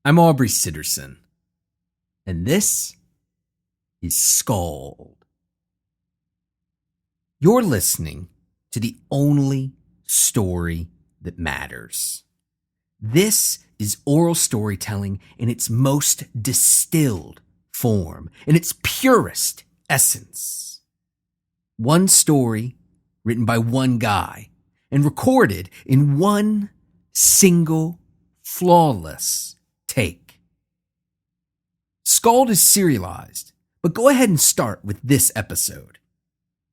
I'm Aubrey Sitterson, and this is SKALD. You're listening to the only story that matters. This is oral storytelling in its most distilled form, in its purest essence. One story written by one guy and recorded in one single, flawless take. SKALD is serialized, but go ahead and start with this episode.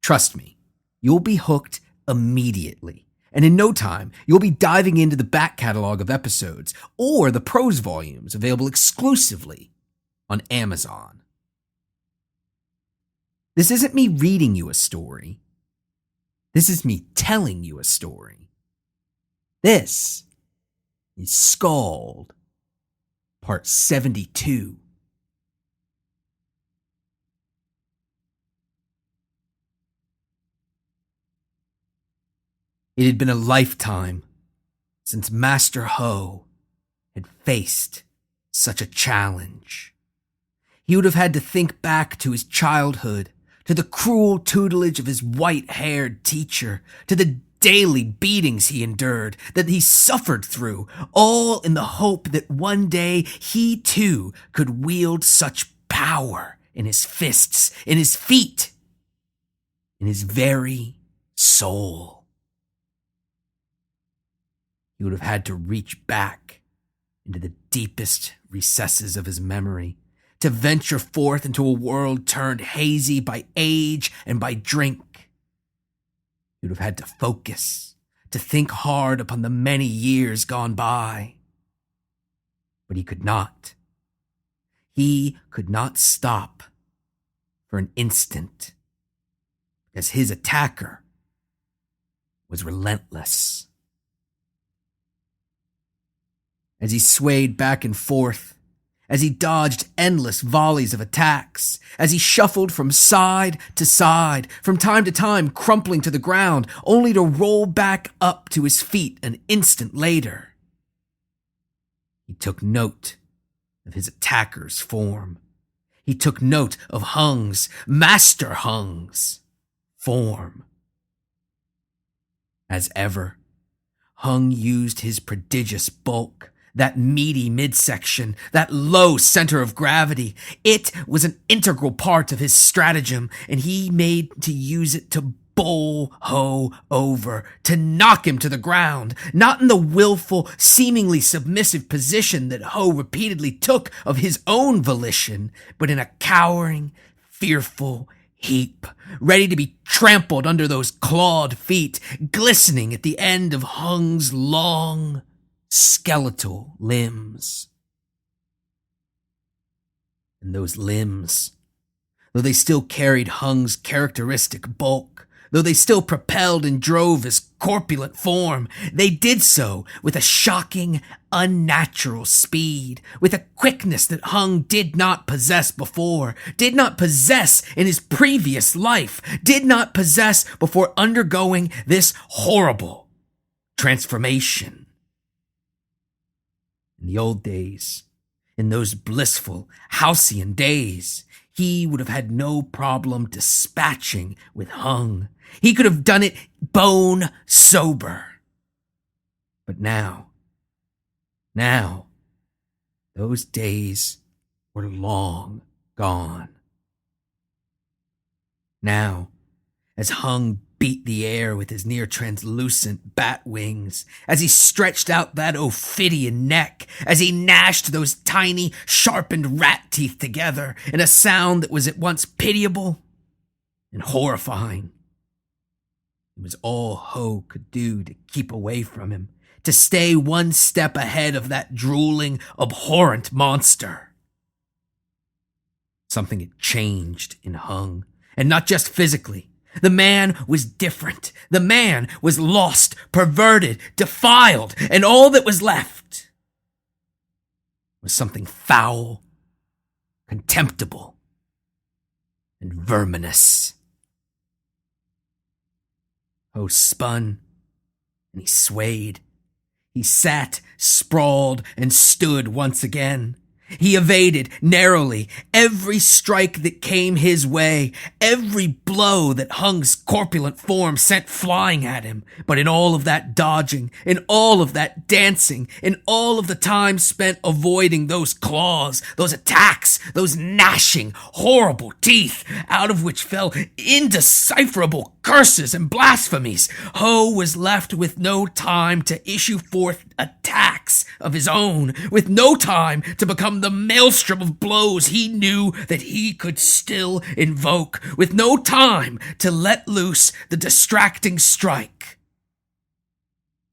Trust me, you'll be hooked immediately, and in no time, you'll be diving into the back catalog of episodes or the prose volumes available exclusively on Amazon. This isn't me reading you a story. This is me telling you a story. This is SKALD, Part 72. It had been a lifetime since Master Ho had faced such a challenge. He would have had to think back to his childhood, to the cruel tutelage of his white-haired teacher, to the daily beatings he endured, that he suffered through, all in the hope that one day he too could wield such power in his fists, in his feet, in his very soul. He would have had to reach back into the deepest recesses of his memory to venture forth into a world turned hazy by age and by drink. He would have had to focus, to think hard upon the many years gone by. But he could not. He could not stop for an instant, because his attacker was relentless. As he swayed back and forth, as he dodged endless volleys of attacks, as he shuffled from side to side, from time to time crumpling to the ground, only to roll back up to his feet an instant later, he took note of his attacker's form. He took note of Hung's, Master Hung's, form. As ever, Hung used his prodigious bulk, that meaty midsection, that low center of gravity. It was an integral part of his stratagem, and he made to use it to bowl Ho over, to knock him to the ground, not in the willful, seemingly submissive position that Ho repeatedly took of his own volition, but in a cowering, fearful heap, ready to be trampled under those clawed feet, glistening at the end of Hung's long, skeletal limbs. And those limbs, though they still carried Hung's characteristic bulk, though they still propelled and drove his corpulent form, they did so with a shocking, unnatural speed, with a quickness that Hung did not possess before, did not possess in his previous life, did not possess before undergoing this horrible transformation. In the old days, in those blissful, halcyon days, he would have had no problem dispatching with Hung. He could have done it bone sober. But now, those days were long gone. Now, as Hung beat the air with his near-translucent bat wings, as he stretched out that ophidian neck, as he gnashed those tiny, sharpened rat teeth together in a sound that was at once pitiable and horrifying. It was all Ho could do to keep away from him, to stay one step ahead of that drooling, abhorrent monster. Something had changed in Hung, and not just physically. The man was different. The man was lost, perverted, defiled, and all that was left was something foul, contemptible, and verminous. Ho spun, and he swayed. He sat, sprawled, and stood once again. He evaded, narrowly, every strike that came his way, every blow that Hung's corpulent form sent flying at him. But in all of that dodging, in all of that dancing, in all of the time spent avoiding those claws, those attacks, those gnashing, horrible teeth, out of which fell indecipherable curses and blasphemies, Ho was left with no time to issue forth attacks of his own, with no time to become the maelstrom of blows he knew that he could still invoke, with no time to let loose the distracting strike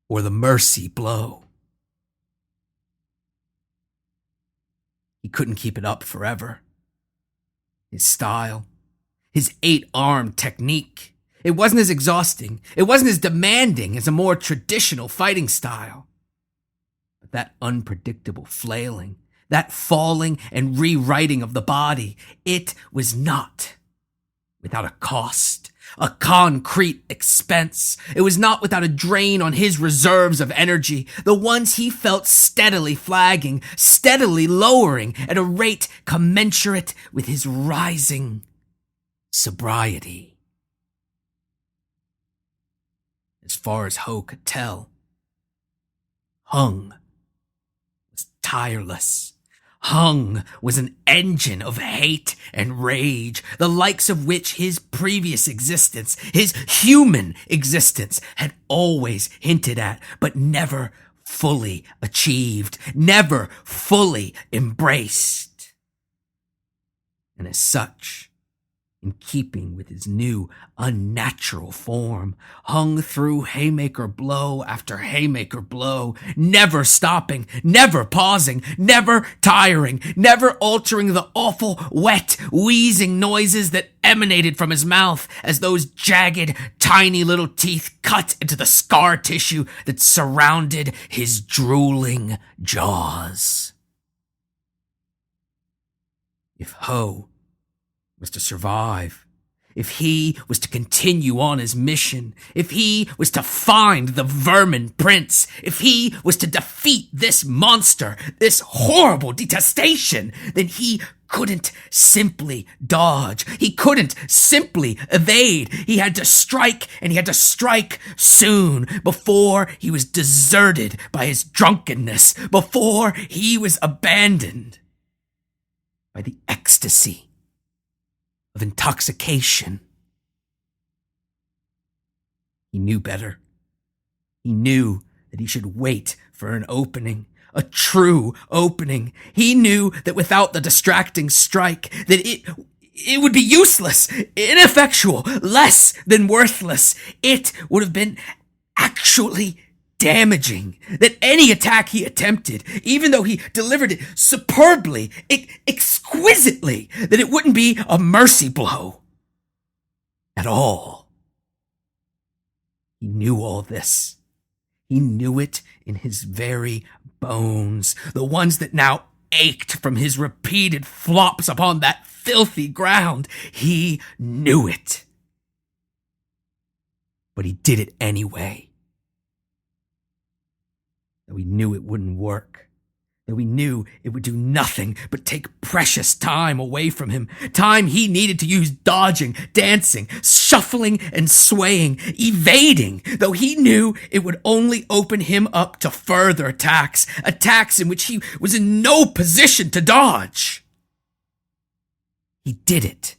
or the mercy blow. He couldn't keep it up forever. His style, his 8-armed technique, it wasn't as exhausting, it wasn't as demanding as a more traditional fighting style. But that unpredictable flailing, that falling and rewriting of the body, it was not without a cost, a concrete expense. It was not without a drain on his reserves of energy, the ones he felt steadily flagging, steadily lowering at a rate commensurate with his rising sobriety. As far as Ho could tell, Hung was tireless. Hung was an engine of hate and rage, the likes of which his previous existence, his human existence, had always hinted at, but never fully achieved, never fully embraced. And as such, in keeping with his new, unnatural form, Hung threw haymaker blow after haymaker blow, never stopping, never pausing, never tiring, never altering the awful, wet, wheezing noises that emanated from his mouth as those jagged, tiny little teeth cut into the scar tissue that surrounded his drooling jaws. If Ho was to survive, if he was to continue on his mission, if he was to find the vermin prince, if he was to defeat this monster, this horrible detestation, then he couldn't simply dodge. He couldn't simply evade. He had to strike, and he had to strike soon, before he was deserted by his drunkenness, before he was abandoned by the ecstasy of intoxication. He knew better. He knew that he should wait for an opening, a true opening. He knew that without the distracting strike, that it would be useless, ineffectual, less than worthless. It would have been actually damaging, that any attack he attempted, even though he delivered it superbly, exquisitely, that it wouldn't be a mercy blow at all. He knew all this. He knew it in his very bones, the ones that now ached from his repeated flops upon that filthy ground. He knew it. But he did it anyway. Though he knew it wouldn't work, though he knew it would do nothing but take precious time away from him, time he needed to use dodging, dancing, shuffling, and swaying, evading, though he knew it would only open him up to further attacks, attacks in which he was in no position to dodge. He did it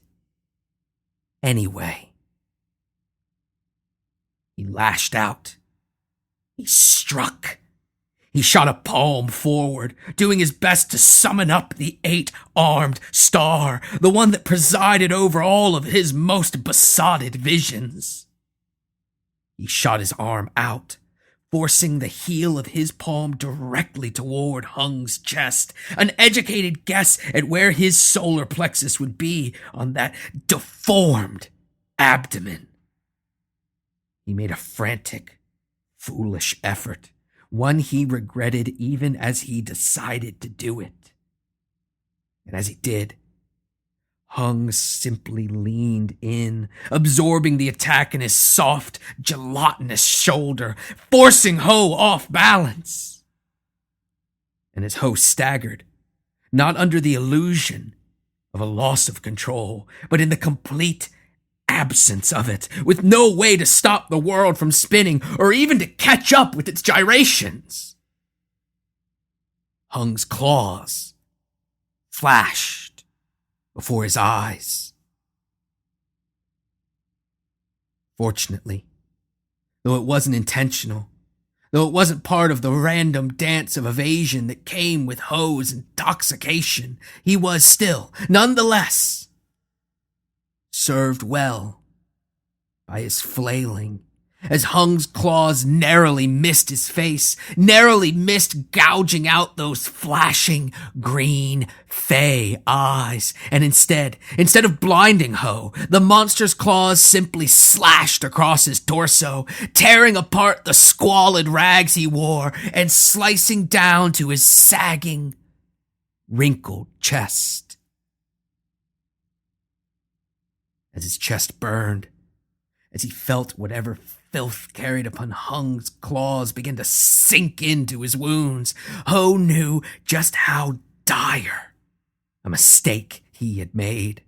anyway. He lashed out. He struck. He shot a palm forward, doing his best to summon up the 8-armed star, the one that presided over all of his most besotted visions. He shot his arm out, forcing the heel of his palm directly toward Hung's chest, an educated guess at where his solar plexus would be on that deformed abdomen. He made a frantic, foolish effort, one he regretted even as he decided to do it. And as he did, Hung simply leaned in, absorbing the attack in his soft, gelatinous shoulder, forcing Ho off balance. And as Ho staggered, not under the illusion of a loss of control, but in the complete absence of it, with no way to stop the world from spinning or even to catch up with its gyrations, Hung's claws flashed before his eyes. Fortunately, though it wasn't intentional, though it wasn't part of the random dance of evasion that came with Ho's intoxication, he was still, nonetheless, served well by his flailing, as Hung's claws narrowly missed his face, narrowly missed gouging out those flashing green fey eyes, and instead of blinding Ho, the monster's claws simply slashed across his torso, tearing apart the squalid rags he wore and slicing down to his sagging, wrinkled chest. As his chest burned, as he felt whatever filth carried upon Hung's claws begin to sink into his wounds, Ho knew just how dire a mistake he had made.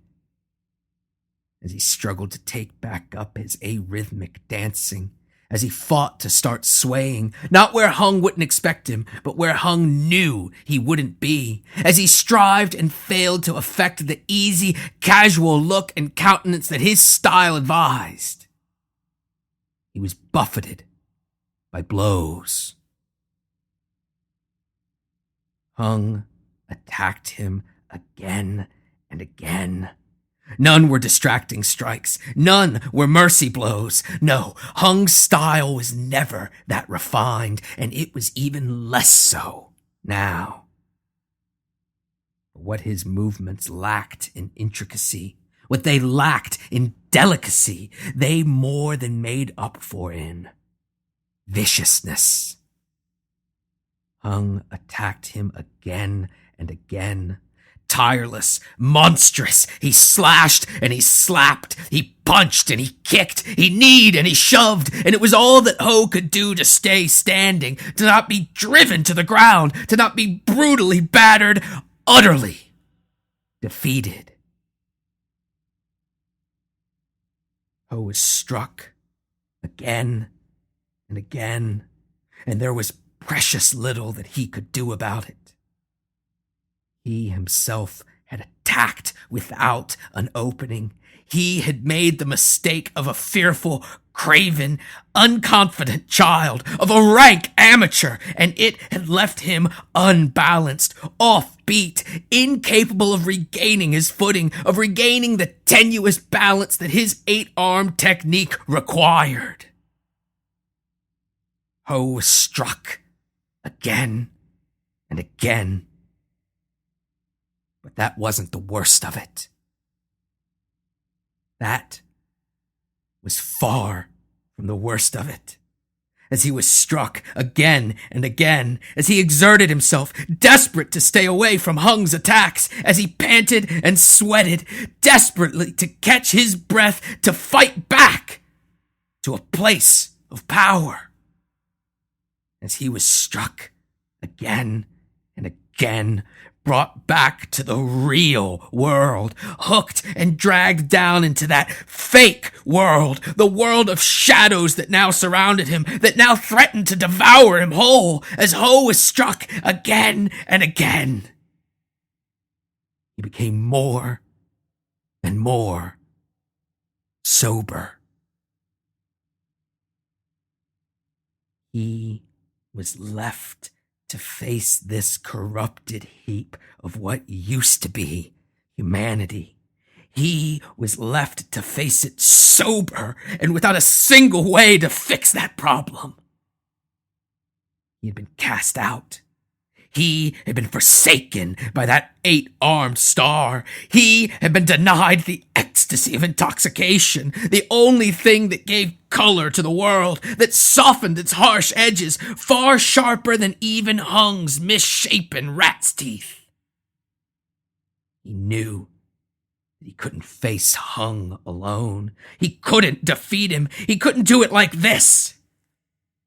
As he struggled to take back up his arrhythmic dancing, as he fought to start swaying, not where Hung wouldn't expect him, but where Hung knew he wouldn't be, as he strived and failed to affect the easy, casual look and countenance that his style advised, he was buffeted by blows. Hung attacked him again and again. None were distracting strikes. None were mercy blows. No, Hung's style was never that refined, and it was even less so now. What his movements lacked in intricacy, what they lacked in delicacy, they more than made up for in viciousness. Hung attacked him again and again. Tireless, monstrous, he slashed and he slapped, he punched and he kicked, he kneed and he shoved, and it was all that Ho could do to stay standing, to not be driven to the ground, to not be brutally battered, utterly defeated. Ho was struck again and again, and there was precious little that he could do about it. He himself had attacked without an opening. He had made the mistake of a fearful, craven, unconfident child, of a rank amateur, and it had left him unbalanced, offbeat, incapable of regaining his footing, of regaining the tenuous balance that his 8-arm technique required. Ho was struck again and again. But that wasn't the worst of it. That was far from the worst of it. As he was struck again and again, as he exerted himself, desperate to stay away from Hung's attacks, as he panted and sweated, desperately to catch his breath, to fight back to a place of power. As he was struck again and again, brought back to the real world, hooked and dragged down into that fake world, the world of shadows that now surrounded him, that now threatened to devour him whole, as Ho was struck again and again. He became more and more sober. He was left to face this corrupted heap of what used to be humanity. He was left to face it sober and without a single way to fix that problem. He had been cast out. He had been forsaken by that 8-armed star. He had been denied the ecstasy of intoxication, the only thing that gave color to the world, that softened its harsh edges, far sharper than even Hung's misshapen rat's teeth. He knew He couldn't face Hung alone. He couldn't defeat him. He couldn't do it like this,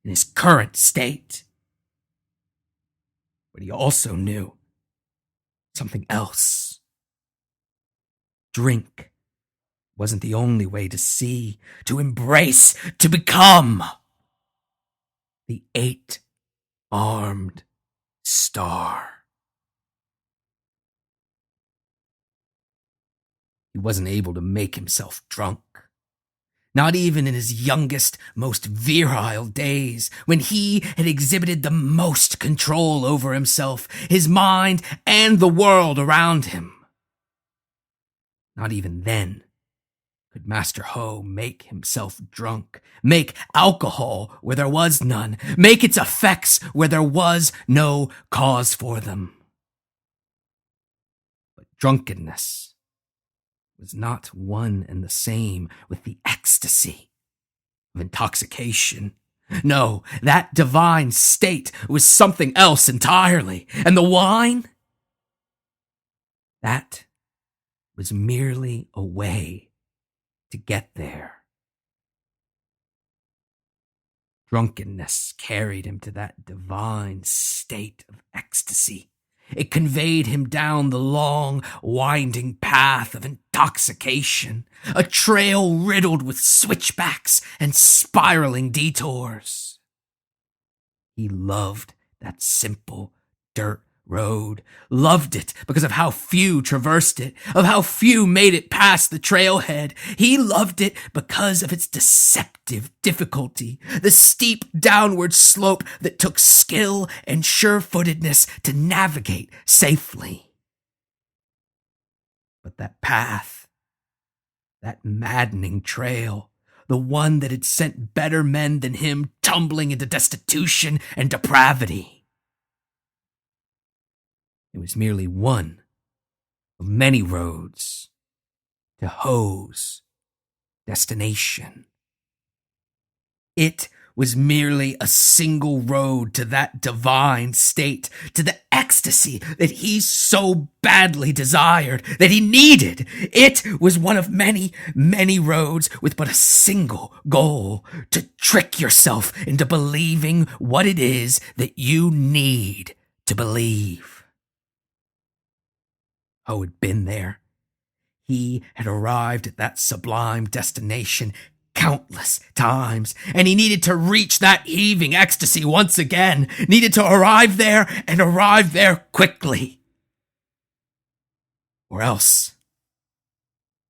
in his current state. But he also knew something else. Drink wasn't the only way to see, to embrace, to become the eight-armed star. He wasn't able to make himself drunk. Not even in his youngest, most virile days, when he had exhibited the most control over himself, his mind, and the world around him. Not even then could Master Ho make himself drunk, make alcohol where there was none, make its effects where there was no cause for them. But drunkenness was not one and the same with the ecstasy of intoxication. No, that divine state was something else entirely. And the wine? That was merely a way to get there. Drunkenness carried him to that divine state of ecstasy. It conveyed him down the long, winding path of intoxication, a trail riddled with switchbacks and spiraling detours. He loved that simple dirt road, loved it because of how few traversed it, of how few made it past the trailhead. He loved it because of its deceptive difficulty, the steep downward slope that took skill and sure-footedness to navigate safely. But that path, that maddening trail, the one that had sent better men than him tumbling into destitution and depravity, it was merely one of many roads to Ho's destination. It was merely a single road to that divine state, to the ecstasy that he so badly desired, that he needed. It was one of many, many roads with but a single goal: to trick yourself into believing what it is that you need to believe. Ho had been there. He had arrived at that sublime destination countless times, and he needed to reach that heaving ecstasy once again, needed to arrive there and arrive there quickly. Or else,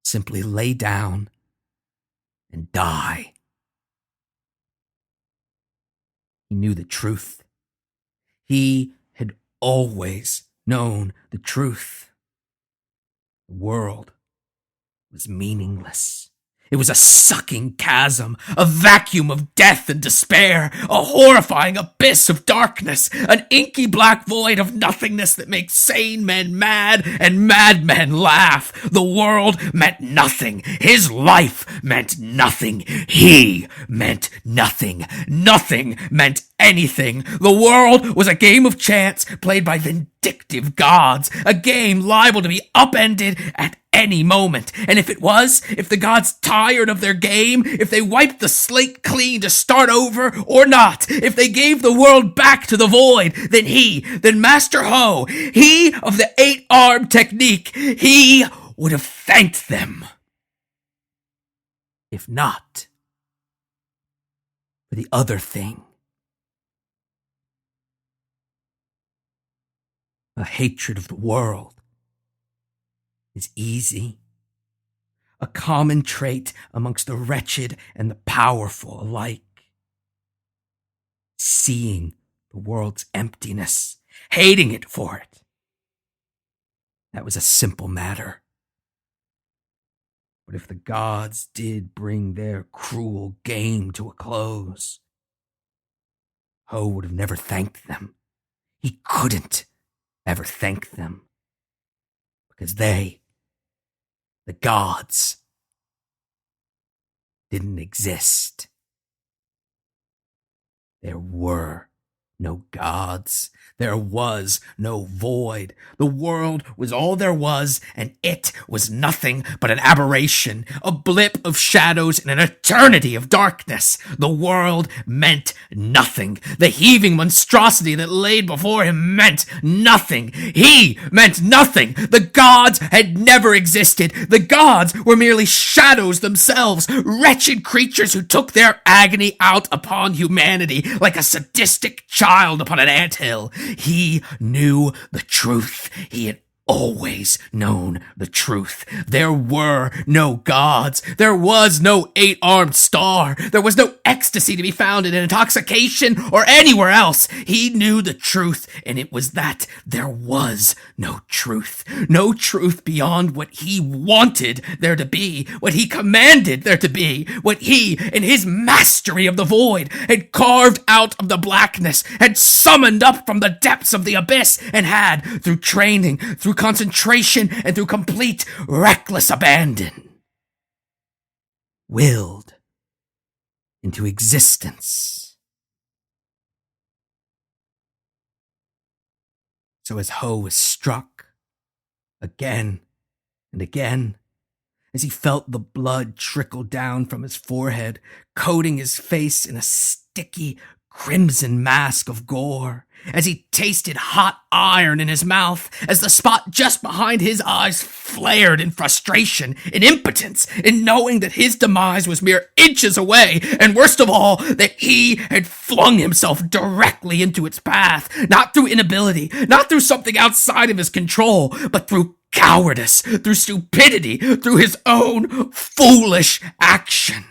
simply lay down and die. He knew the truth. He had always known the truth. The world was meaningless. It was a sucking chasm, a vacuum of death and despair, a horrifying abyss of darkness, an inky black void of nothingness that makes sane men mad and madmen laugh. The world meant nothing. His life meant nothing. He meant nothing. Nothing meant anything. The world was a game of chance played by vindictive gods, a game liable to be upended at any moment. And if it was, if the gods tired of their game, if they wiped the slate clean to start over or not, if they gave the world back to the void, then Master Ho, he of the 8-arm technique, he would have thanked them. If not, for the other thing. A hatred of the world is easy, a common trait amongst the wretched and the powerful alike. Seeing the world's emptiness, hating it for it, that was a simple matter. But if the gods did bring their cruel game to a close, Ho would have never thanked them. He couldn't ever thank them, because they, the gods, didn't exist. There were no gods. There was no void. The world was all there was, and it was nothing but an aberration, a blip of shadows in an eternity of darkness. The world meant nothing. The heaving monstrosity that laid before him meant nothing. He meant nothing. The gods had never existed. The gods were merely shadows themselves, wretched creatures who took their agony out upon humanity like a sadistic child upon an anthill. He knew the truth. He had always known the truth. There were no gods. There was no eight-armed star. There was no ecstasy to be found in intoxication or anywhere else. He knew the truth, and it was that there was no truth. No truth beyond what he wanted there to be, what he commanded there to be, what he, in his mastery of the void, had carved out of the blackness, had summoned up from the depths of the abyss, and had, through training, through concentration, and through complete reckless abandon, willed into existence. So as Ho was struck again and again, as he felt the blood trickle down from his forehead, coating his face in a sticky crimson mask of gore, as he tasted hot iron in his mouth, as the spot just behind his eyes flared in frustration, in impotence, in knowing that his demise was mere inches away, and worst of all, that he had flung himself directly into its path, not through inability, not through something outside of his control, but through cowardice, through stupidity, through his own foolish action.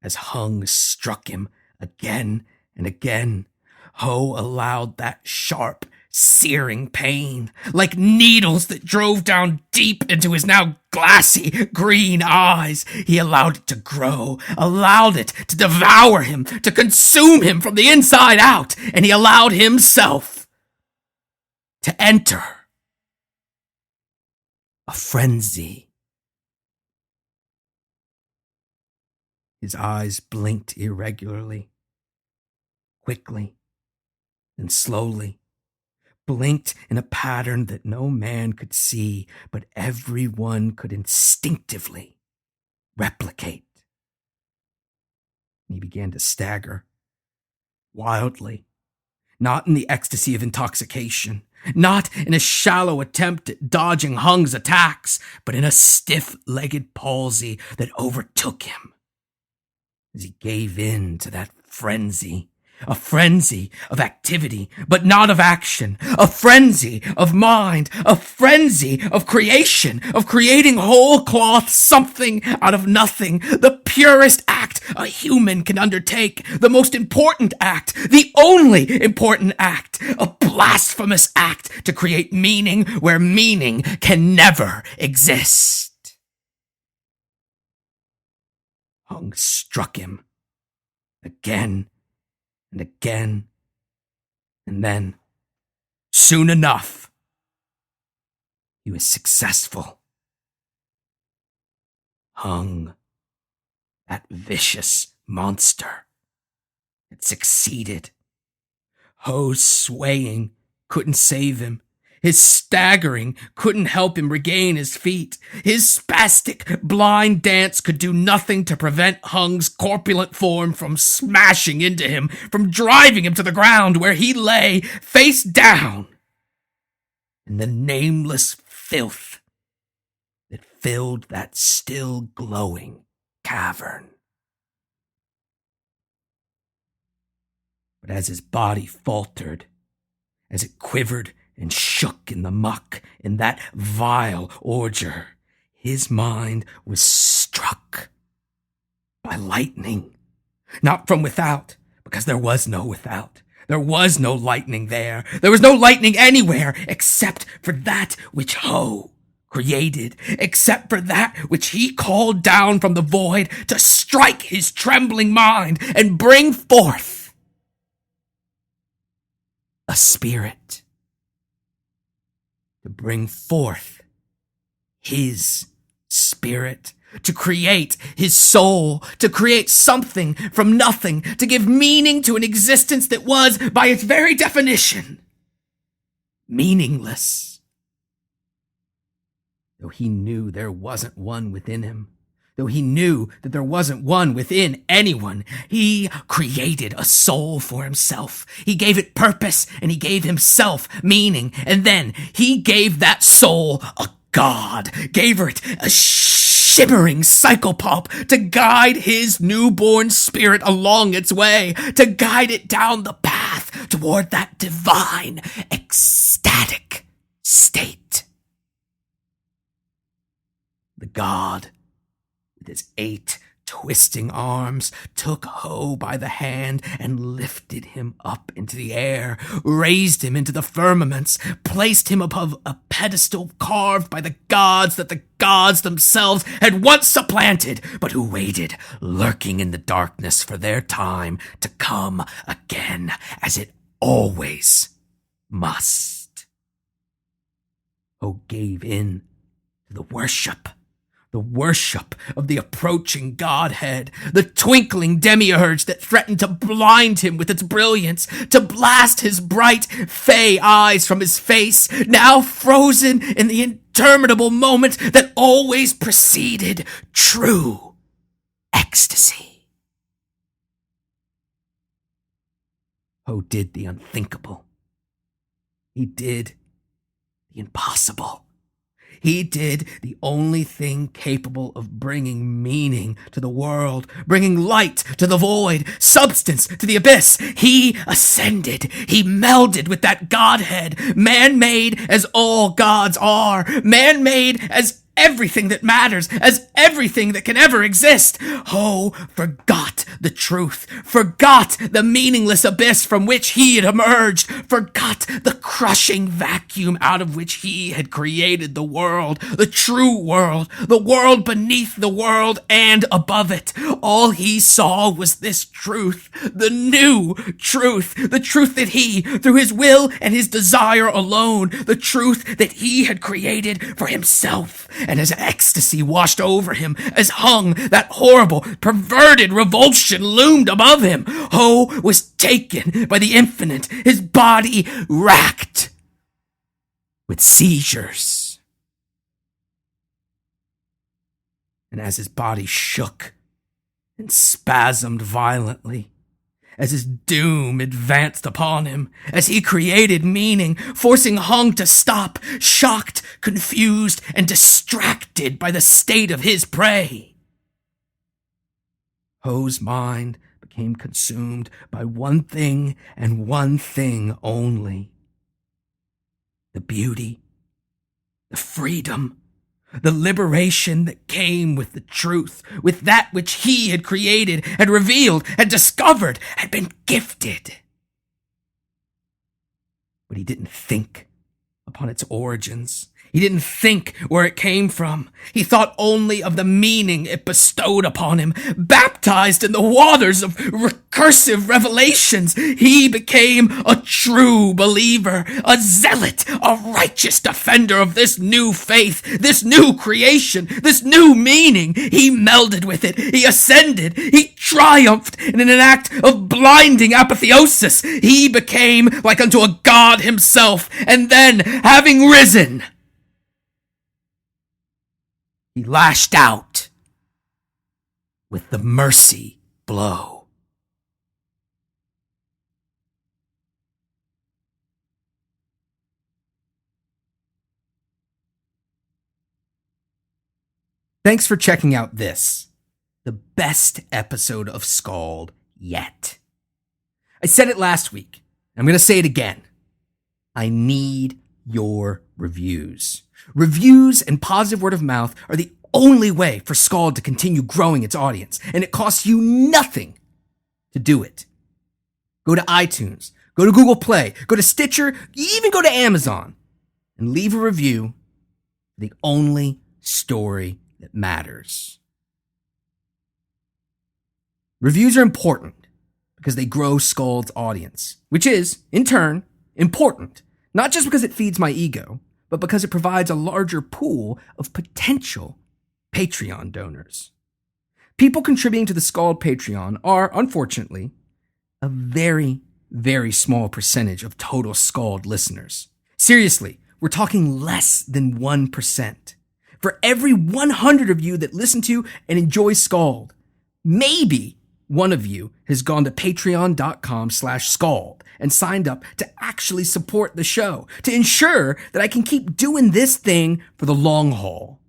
As Hung struck him again and again, Ho allowed that sharp, searing pain, like needles that drove down deep into his now glassy green eyes. He allowed it to grow, allowed it to devour him, to consume him from the inside out, and he allowed himself to enter a frenzy. His eyes blinked irregularly, quickly and slowly, blinked in a pattern that no man could see, but everyone could instinctively replicate. He began to stagger, wildly, not in the ecstasy of intoxication, not in a shallow attempt at dodging Hung's attacks, but in a stiff-legged palsy that overtook him as he gave in to that frenzy. A frenzy of activity, but not of action. A frenzy of mind. A frenzy of creation, of creating whole cloth something out of nothing. The purest act a human can undertake. The most important act. The only important act. A blasphemous act to create meaning where meaning can never exist. Hung struck him again and again, and then, soon enough, he was successful. Hung, that vicious monster, had succeeded. Ho's swaying couldn't save him. His staggering couldn't help him regain his feet. His spastic, blind dance could do nothing to prevent Hung's corpulent form from smashing into him, from driving him to the ground where he lay, face down, in the nameless filth that filled that still glowing cavern. But as his body faltered, as it quivered and shook in the muck in that vile ordure, his mind was struck by lightning. Not from without, because there was no without. There was no lightning there. There was no lightning anywhere except for that which Ho created, except for that which he called down from the void to strike his trembling mind and bring forth a spirit. To bring forth his spirit, to create his soul, to create something from nothing, to give meaning to an existence that was, by its very definition, meaningless. Though he knew there wasn't one within him, though he knew that there wasn't one within anyone, he created a soul for himself. He gave it purpose, and he gave himself meaning, and then he gave that soul a god, gave it a shimmering psychopulp to guide his newborn spirit along its way, to guide it down the path toward that divine, ecstatic state. The god, with his 8 twisting arms, took Ho by the hand and lifted him up into the air, raised him into the firmaments, placed him above a pedestal carved by the gods that the gods themselves had once supplanted, but who waited, lurking in the darkness, for their time to come again, as it always must. Ho gave in to the worship of the approaching Godhead, the twinkling demiurge that threatened to blind him with its brilliance, to blast his bright, fey eyes from his face, now frozen in the interminable moment that always preceded true ecstasy. Ho did the unthinkable. He did the impossible. He did the only thing capable of bringing meaning to the world, bringing light to the void, substance to the abyss. He ascended. He melded with that Godhead, man-made as all gods are, man-made as everything that matters, as everything that can ever exist. Ho forgot the truth, forgot the meaningless abyss from which he had emerged, forgot the crushing vacuum out of which he had created the world, the true world, the world beneath the world and above it. All he saw was this truth, the new truth, the truth that he, through his will and his desire alone, the truth that he had created for himself. And as ecstasy washed over him, as hung that horrible, perverted revulsion loomed above him, Ho was taken by the infinite, his body racked with seizures. And as his body shook and spasmed violently, as his doom advanced upon him, as he created meaning, forcing Hung to stop, shocked, confused, and distracted by the state of his prey. Ho's mind became consumed by one thing and one thing only: the beauty, the freedom, the liberation that came with the truth, with that which he had created, had revealed, had discovered, had been gifted. But he didn't think upon its origins. He didn't think where it came from. He thought only of the meaning it bestowed upon him. Baptized in the waters of recursive revelations, he became a true believer, a zealot, a righteous defender of this new faith, this new creation, this new meaning. He melded with it. He ascended. He triumphed, and in an act of blinding apotheosis, he became like unto a god himself. And then, having risen, he lashed out with the mercy blow. Thanks for checking out this, the best episode of SKALD yet. I said it last week. I'm going to say it again. I need your reviews. Reviews and positive word of mouth are the only way for SKALD to continue growing its audience, and it costs you nothing to do it. Go to iTunes, go to Google Play, go to Stitcher, even go to Amazon, and leave a review for the only story that matters. Reviews are important because they grow SKALD's audience, which is, in turn, important, not just because it feeds my ego, but because it provides a larger pool of potential Patreon donors. People contributing to the SKALD Patreon are, unfortunately, a very, very small percentage of total SKALD listeners. Seriously, we're talking less than 1%. For every 100 of you that listen to and enjoy SKALD, maybe one of you has gone to patreon.com/SKALD and signed up to actually support the show, to ensure that I can keep doing this thing for the long haul.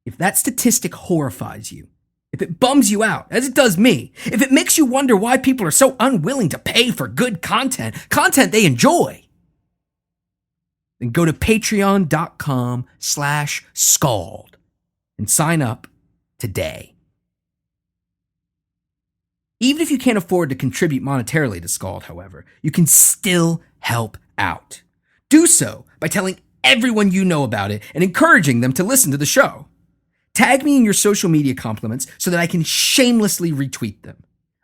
If that statistic horrifies you, if it bums you out, as it does me, if it makes you wonder why people are so unwilling to pay for good content they enjoy, then go to patreon.com/SKALD and sign up today. Even if you can't afford to contribute monetarily to SKALD, however, you can still help out. Do so by telling everyone you know about it and encouraging them to listen to the show. Tag me in your social media compliments so that I can shamelessly retweet them.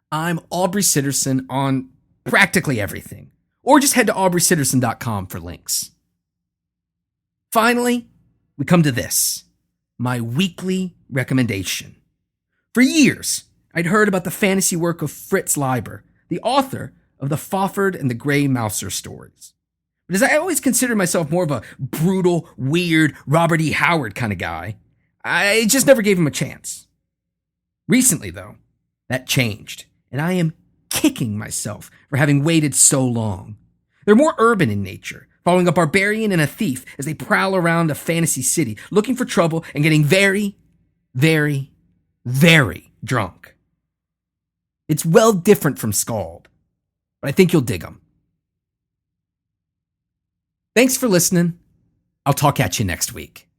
I'm Aubrey Sitterson on practically everything. Or just head to aubreysitterson.com for links. Finally, we come to this, my weekly recommendation. For years, I'd heard about the fantasy work of Fritz Leiber, the author of the Fafhrd and the Grey Mouser stories. But as I always considered myself more of a brutal, weird, Robert E. Howard kind of guy, I just never gave him a chance. Recently, though, that changed, and I am kicking myself for having waited so long. They're more urban in nature, following a barbarian and a thief as they prowl around a fantasy city, looking for trouble and getting very, very, very drunk. It's well different from SKALD, but I think you'll dig them. Thanks for listening. I'll talk at you next week.